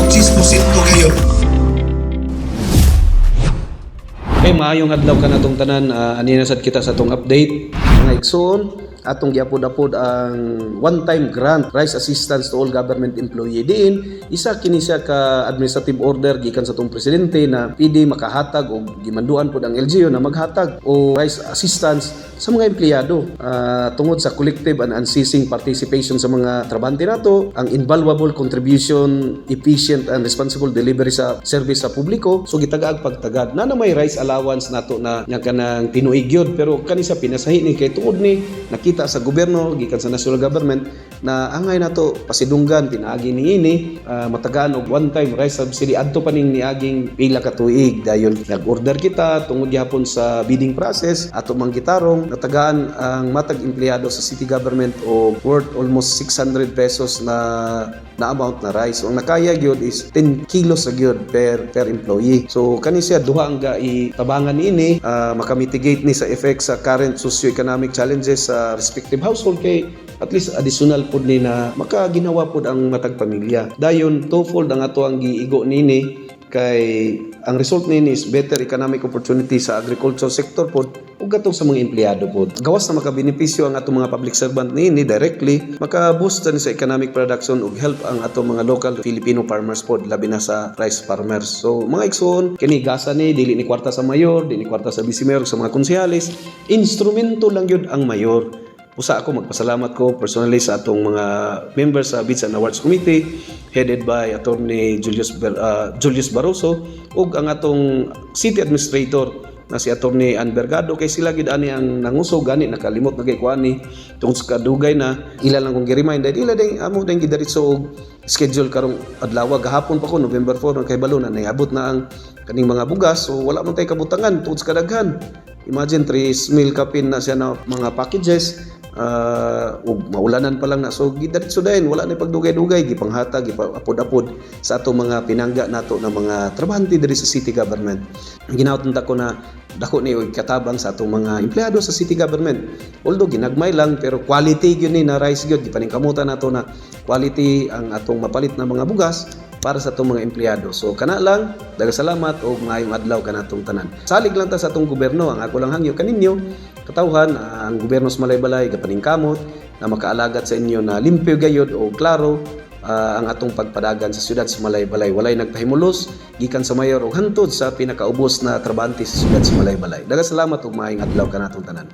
chismosito kayo. Okay, maayong adlaw ka na itong tanan. Aninasad kita sa itong update. Mga igsoon, atong giapod-apod ang one-time grant rice assistance to all government employee. Diin, isa kini siya ka administrative order gikan sa itong presidente na pwede makahatag o gimanduan pod ang LGU na maghatag o rice assistance sa mga empleyado tungod sa collective and unceasing participation sa mga trabahante nato, ang invaluable contribution, efficient and responsible delivery sa service sa publiko. So gitagaag pagtagad na may rice allowance nato na nya kanang tinuig yun, pero kani sa pinasahi ni kay tuod ni nakita sa gobyerno gikan sa national government na angay nato pasidunggan pinaagi niini matagaan og one time rice subsidy adto pa ning niaging pila ka tuig dayon nag-order kita tungod gyapon sa bidding process ato mang gitarong natagaan ang matag empleyado sa city government o worth almost 600 pesos na amount na rice. Ang nakaya gyud is 10 kilos sa gyud per employee. So kani siya duha ang tabangan niini makamitigate ni sa effect sa current socio-economic challenges sa respective household kay at least additional pod ni na makaginawa pod ang matag pamilya. Dayon twofold ang ato ang giigo nini kay ang result nini is better economic opportunity sa agriculture sector pod ug atong sa mga empleyado pod. Gawas na makabenepisyo ang atong mga public servant nini directly, maka-boost ni sa economic production ug help ang atong mga local Filipino farmers pod labi na sa rice farmers. So mga igsoon, kini gasa ni dili ni kwarta sa mayor, dili ni kwarta sa vice mayor sa mga konsehalis, instrumento lang yun ang mayor. Usa ako magpasalamat ko personally sa atong mga members sa Bids and Awards Committee headed by Attorney Julius Barroso ug ang atong City Administrator na si Attorney Ann Bergado kay sila gid ani ang nangusog gani nakalimot na kay kuani tungod sa kadugay na ila lang kong gi-remind ila ding amo ding gidaritso og schedule karong adlaw gahapon pa ko November 4 kay balo na naabot na ang kaning mga bugas so wala man tay kabutangan tungod sa kadaghan. Imagine 3 mil kapin na siya na mga packages ug maulanan pa lang na so gidaritso dayon wala na pagdugay-dugay gipanghatag gipapod-apod sa ato mga pinangga nato na mga trabahante diri sa city government. Ginaoton ta ko na dako ni katabang sa atong mga empleyado sa city government. Although ginagmay lang pero quality gyud ni na rice gyud gipaningkamutan nato na quality ang atong mapalit na mga bugas para sa atong mga empleyado. So kana lang, daghang salamat o maayong adlaw kanatong tanan. Salig lang ta sa atong gobyerno, ang ako lang hangyo kaninyo katawhan ang gobyerno sa Malaybalay gapaningkamot na makaalagat sa inyo na limpyo gayud o klaro ang atong pagpadagan sa syudad sa Malaybalay. Walay nagpahimulos gikan sa mayor ug hantod sa pinakaubos na trabahante sa syudad sa Malaybalay. Daghang salamat ug maayong adlaw kanatong tanan.